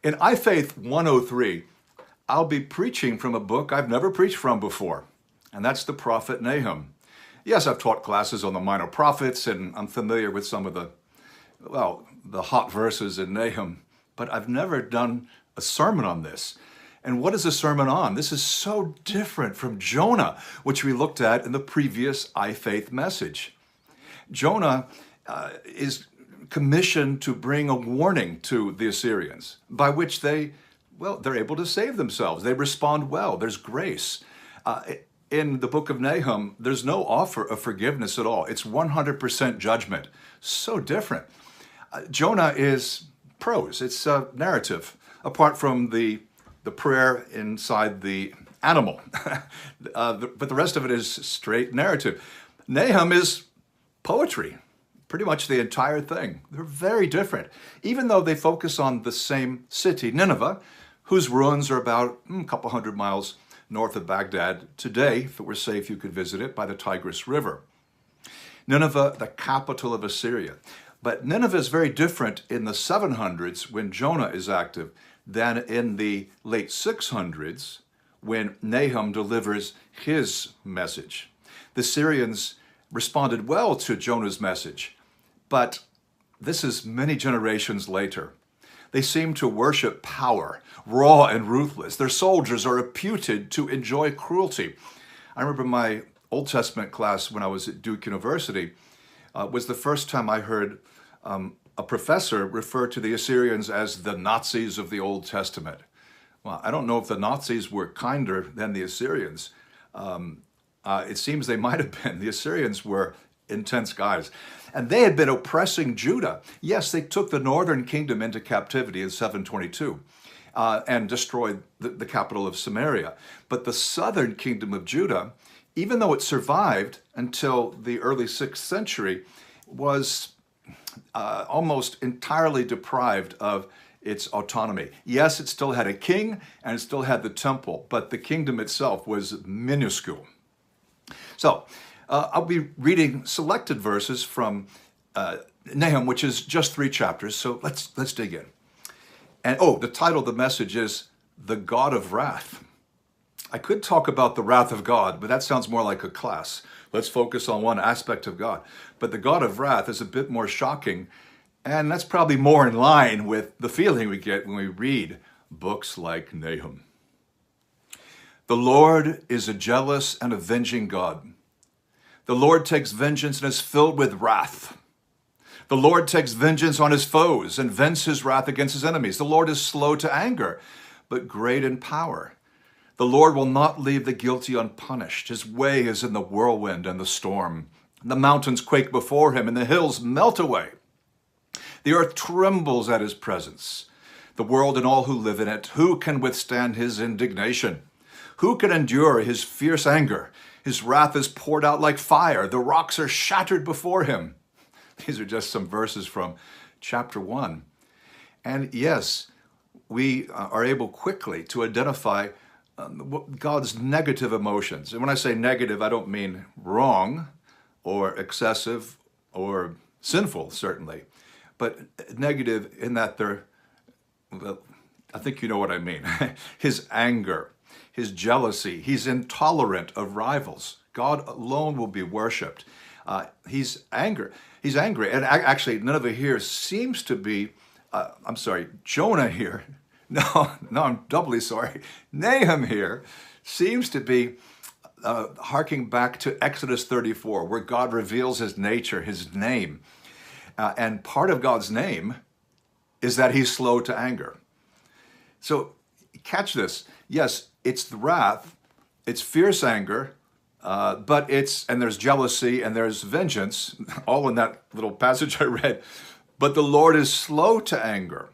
In iFaith 103, I'll be preaching from a book I've never preached from before, and that's the prophet Nahum. Yes, I've taught classes on the minor prophets, and I'm familiar with some of the hot verses in Nahum, but I've never done a sermon on this. And what is a sermon on? This is so different from Jonah, which we looked at in the previous iFaith message. Jonah is commissioned to bring a warning to the Assyrians, by which they're able to save themselves. They respond well. There's grace. In the book of Nahum, there's no offer of forgiveness at all. It's 100% judgment. So different. Jonah is prose. It's narrative, apart from the prayer inside the animal. But the rest of it is straight narrative. Nahum is poetry. Pretty much the entire thing. They're very different, even though they focus on the same city, Nineveh, whose ruins are about a couple hundred miles north of Baghdad. Today, if it were safe, you could visit it by the Tigris River. Nineveh, the capital of Assyria. But Nineveh is very different in the 700s when Jonah is active than in the late 600s when Nahum delivers his message. The Syrians responded well to Jonah's message, but this is many generations later. They seem to worship power, raw and ruthless. Their soldiers are reputed to enjoy cruelty. I remember my Old Testament class when I was at Duke University was the first time I heard a professor refer to the Assyrians as the Nazis of the Old Testament. Well, I don't know if the Nazis were kinder than the Assyrians. It seems they might have been. The Assyrians were intense guys. And they had been oppressing Judah. Yes, they took the northern kingdom into captivity in 722 and destroyed the capital of Samaria. But the southern kingdom of Judah, even though it survived until the early 6th century, was almost entirely deprived of its autonomy. Yes, it still had a king and it still had the temple, but the kingdom itself was minuscule. So, I'll be reading selected verses from Nahum, which is just 3 chapters, so let's dig in. And the title of the message is The God of Wrath. I could talk about the wrath of God, but that sounds more like a class. Let's focus on one aspect of God. But the God of wrath is a bit more shocking, and that's probably more in line with the feeling we get when we read books like Nahum. The Lord is a jealous and avenging God. The Lord takes vengeance and is filled with wrath. The Lord takes vengeance on his foes and vents his wrath against his enemies. The Lord is slow to anger, but great in power. The Lord will not leave the guilty unpunished. His way is in the whirlwind and the storm. The mountains quake before him and the hills melt away. The earth trembles at his presence. The world and all who live in it, who can withstand his indignation? Who can endure his fierce anger? His wrath is poured out like fire. The rocks are shattered before him. These are just some verses from chapter 1. And yes, we are able quickly to identify God's negative emotions. And when I say negative, I don't mean wrong or excessive or sinful, certainly, but negative in that I think you know what I mean. His anger, his jealousy. He's intolerant of rivals. God alone will be worshipped. He's angry. And actually, Nineveh here seems to be, Jonah here. No, I'm doubly sorry. Nahum here seems to be harking back to Exodus 34, where God reveals his nature, his name. And part of God's name is that he's slow to anger. So catch this. Yes, it's the wrath, it's fierce anger, but there's jealousy and there's vengeance, all in that little passage I read. But the Lord is slow to anger.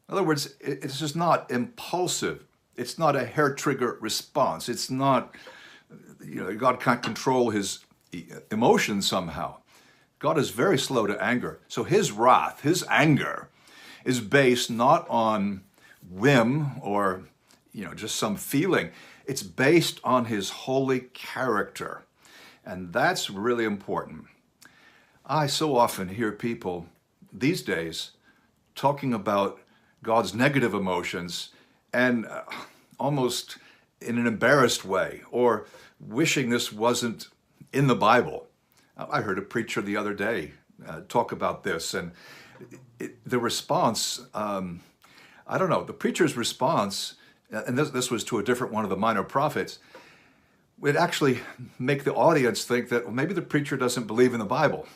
In other words, it's just not impulsive. It's not a hair trigger response. It's not, God can't control his emotions somehow. God is very slow to anger. So his wrath, his anger, is based not on whim or just some feeling. It's based on his holy character. And that's really important. I so often hear people these days talking about God's negative emotions and almost in an embarrassed way, or wishing this wasn't in the Bible. I heard a preacher the other day talk about this, and the response, I don't know, the preacher's response, and this was to a different one of the minor prophets, would actually make the audience think that, well, maybe the preacher doesn't believe in the Bible.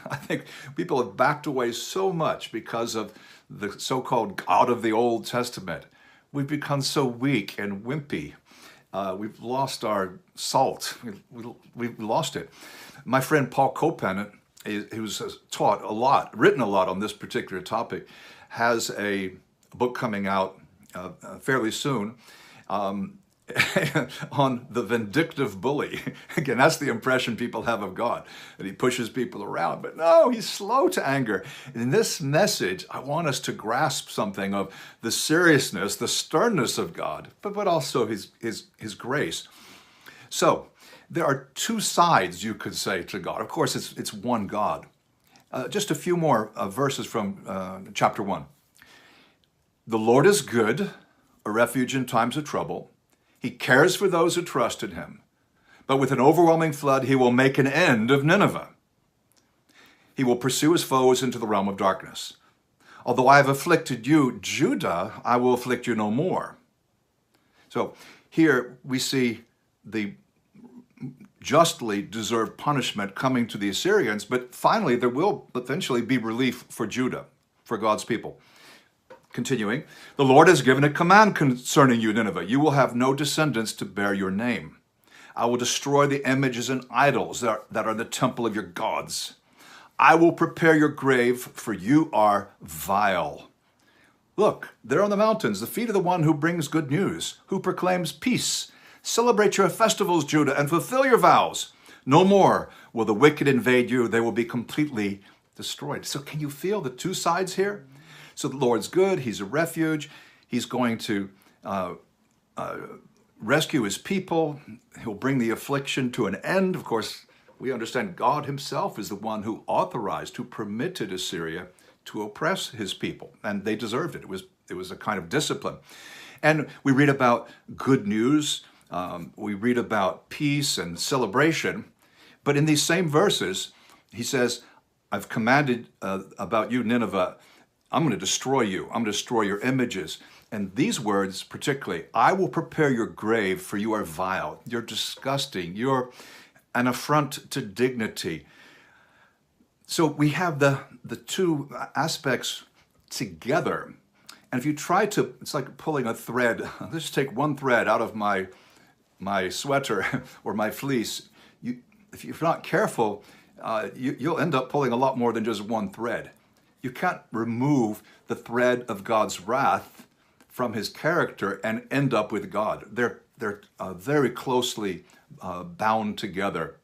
I think people have backed away so much because of the so-called God of the Old Testament. We've become so weak and wimpy. We've lost our salt. We've lost it. My friend Paul Copan, who's taught a lot, written a lot on this particular topic, has a book coming out fairly soon on the vindictive bully. Again, that's the impression people have of God, that he pushes people around. But no, he's slow to anger. In this message, I want us to grasp something of the seriousness, the sternness of God, but also his grace. So there are two sides, you could say, to God. Of course, it's one God. Just a few more verses from chapter 1. The Lord is good, a refuge in times of trouble. He cares for those who trust in him. But with an overwhelming flood, he will make an end of Nineveh. He will pursue his foes into the realm of darkness. Although I have afflicted you, Judah, I will afflict you no more. So here we see the justly deserved punishment coming to the Assyrians, but finally there will eventually be relief for Judah, for God's people. Continuing, the Lord has given a command concerning you, Nineveh. You will have no descendants to bear your name. I will destroy the images and idols that are in the temple of your gods. I will prepare your grave, for you are vile. Look, there on the mountains, the feet of the one who brings good news, who proclaims peace. Celebrate your festivals, Judah, and fulfill your vows. No more will the wicked invade you. They will be completely destroyed. So can you feel the two sides here? So the Lord's good. He's a refuge. He's going to rescue his people. He'll bring the affliction to an end. Of course, we understand God himself is the one who authorized, who permitted Assyria to oppress his people, and they deserved it. It was a kind of discipline. And we read about good news. We read about peace and celebration. But in these same verses, he says, I've commanded about you, Nineveh, I'm going to destroy you. I'm going to destroy your images. And these words particularly, I will prepare your grave, for you are vile. You're disgusting. You're an affront to dignity. So we have the two aspects together. And if you try to, it's like pulling a thread. Let's just take one thread out of my sweater or my fleece. If you're not careful, you'll end up pulling a lot more than just one thread. You can't remove the thread of God's wrath from his character and end up with God. They're very closely bound together.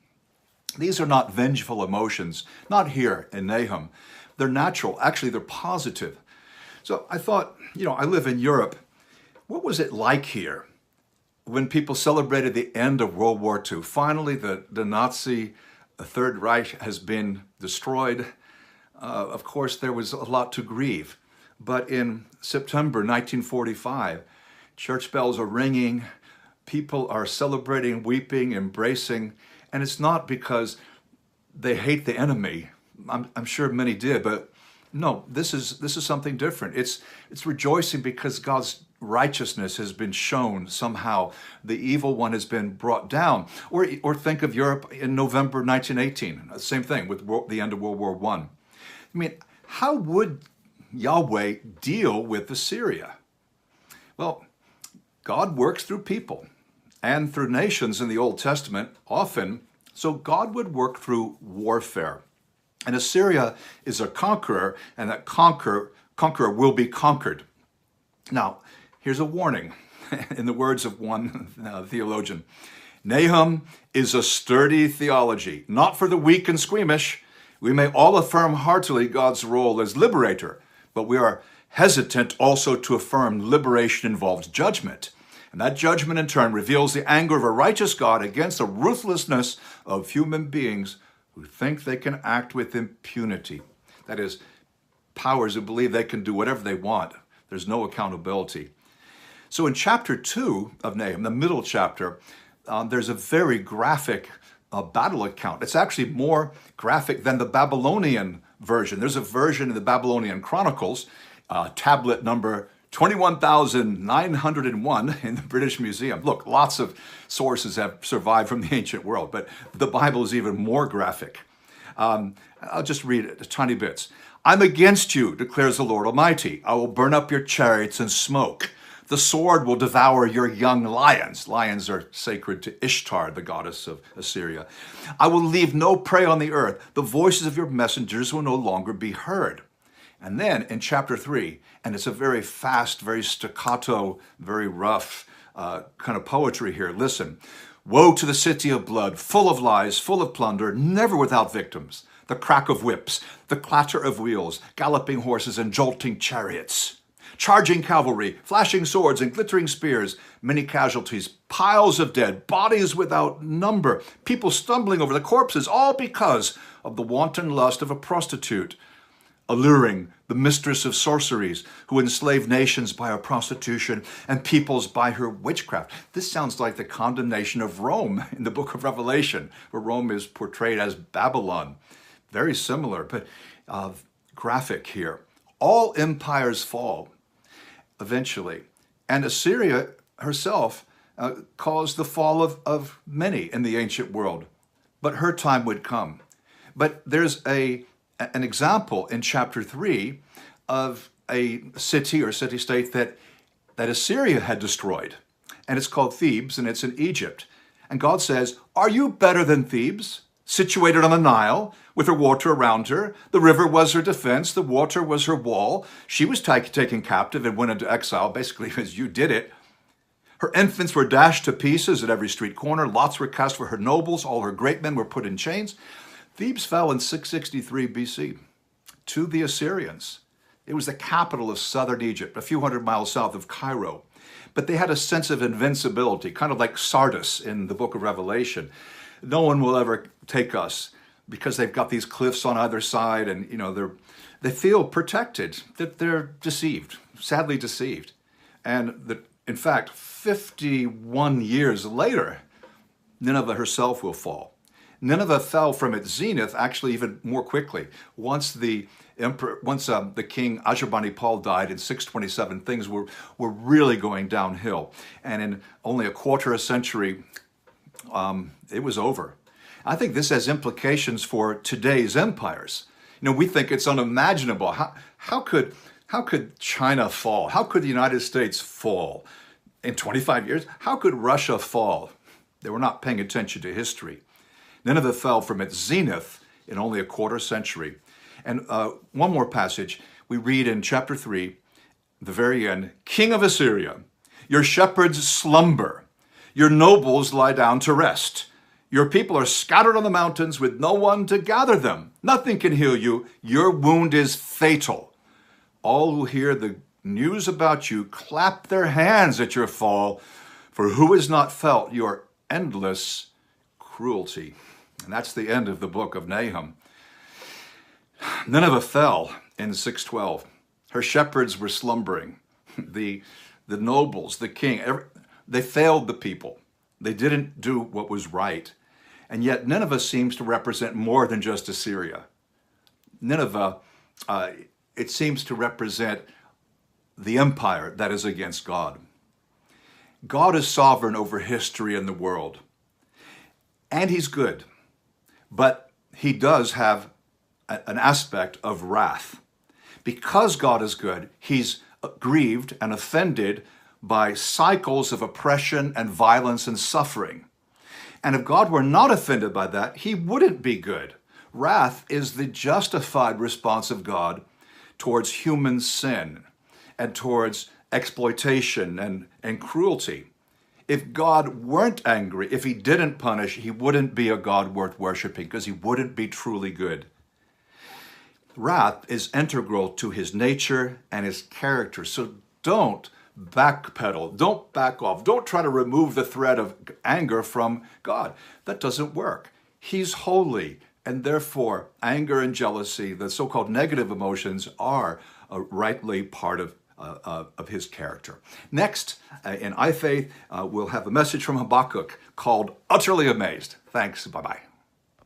These are not vengeful emotions, not here in Nahum. They're natural. Actually, they're positive. So I thought, I live in Europe. What was it like here when people celebrated the end of World War II? Finally, the Nazi Third Reich has been destroyed. Of course, there was a lot to grieve. But in September 1945, church bells are ringing, people are celebrating, weeping, embracing, and it's not because they hate the enemy. I'm sure many did, but no, this is something different. It's rejoicing because God's righteousness has been shown somehow. The evil one has been brought down. Or think of Europe in November 1918, same thing with the end of World War I. I mean, how would Yahweh deal with Assyria? Well, God works through people and through nations in the Old Testament often, so God would work through warfare. And Assyria is a conqueror, and that conqueror will be conquered. Now, here's a warning in the words of one theologian. Nahum is a sturdy theology, not for the weak and squeamish. We may all affirm heartily God's role as liberator, but we are hesitant also to affirm liberation involves judgment. And that judgment in turn reveals the anger of a righteous God against the ruthlessness of human beings who think they can act with impunity. That is, powers who believe they can do whatever they want. There's no accountability. So in chapter 2 of Nahum, the middle chapter, there's a very graphic battle account. It's actually more graphic than the Babylonian version. There's a version in the Babylonian Chronicles, tablet number 21,901 in the British Museum. Look, lots of sources have survived from the ancient world, but the Bible is even more graphic. I'll just read it, tiny bits. I'm against you, declares the Lord Almighty. I will burn up your chariots in smoke. The sword will devour your young lions. Lions are sacred to Ishtar, the goddess of Assyria. I will leave no prey on the earth. The voices of your messengers will no longer be heard. And then in chapter 3, and it's a very fast, very staccato, very rough kind of poetry here. Listen. Woe to the city of blood, full of lies, full of plunder, never without victims. The crack of whips, the clatter of wheels, galloping horses and jolting chariots. Charging cavalry, flashing swords and glittering spears, many casualties, piles of dead, bodies without number, people stumbling over the corpses, all because of the wanton lust of a prostitute, alluring the mistress of sorceries, who enslaved nations by her prostitution and peoples by her witchcraft. This sounds like the condemnation of Rome in the book of Revelation, where Rome is portrayed as Babylon. Very similar, but graphic here. All empires fall eventually. And Assyria herself caused the fall of many in the ancient world. But her time would come. But there's an example in chapter 3 of a city or city-state that Assyria had destroyed. And it's called Thebes, and it's in Egypt. And God says, are you better than Thebes? Situated on the Nile, with her water around her. The river was her defense. The water was her wall. She was taken captive and went into exile, basically because you did it. Her infants were dashed to pieces at every street corner. Lots were cast for her nobles. All her great men were put in chains. Thebes fell in 663 BC to the Assyrians. It was the capital of southern Egypt, a few hundred miles south of Cairo. But they had a sense of invincibility, kind of like Sardis in the book of Revelation. No one will ever take us because they've got these cliffs on either side, and they feel protected, that they're deceived, sadly deceived. And that, in fact, 51 years later, Nineveh herself will fall. Nineveh fell from its zenith actually even more quickly. Once the king Ashurbanipal died in 627, things were really going downhill. And in only a quarter of a century, it was over. I think this has implications for today's empires. We think it's unimaginable. How could China fall? How could the United States fall in 25 years? How could Russia fall? They were not paying attention to history. Nineveh fell from its zenith in only a quarter century. And one more passage, we read in chapter 3, the very end, King of Assyria, your shepherds slumber, your nobles lie down to rest. Your people are scattered on the mountains with no one to gather them. Nothing can heal you. Your wound is fatal. All who hear the news about you clap their hands at your fall, for who has not felt your endless cruelty? And that's the end of the book of Nahum. Nineveh fell in 612. Her shepherds were slumbering. The nobles, the king, they failed the people. They didn't do what was right. And yet Nineveh seems to represent more than just Assyria. Nineveh, it seems to represent the empire that is against God. God is sovereign over history and the world. And he's good. But he does have an aspect of wrath. Because God is good, he's grieved and offended by cycles of oppression and violence and suffering. And if God were not offended by that, he wouldn't be good. Wrath is the justified response of God towards human sin and towards exploitation and cruelty. If God weren't angry, if he didn't punish, he wouldn't be a God worth worshiping because he wouldn't be truly good. Wrath is integral to his nature and his character. So don't backpedal, don't back off, don't try to remove the thread of anger from God. That doesn't work. He's holy, and therefore anger and jealousy, the so-called negative emotions, are rightly part of of his character. Next, in iFaith, we'll have a message from Habakkuk called Utterly Amazed. Thanks. Bye-bye.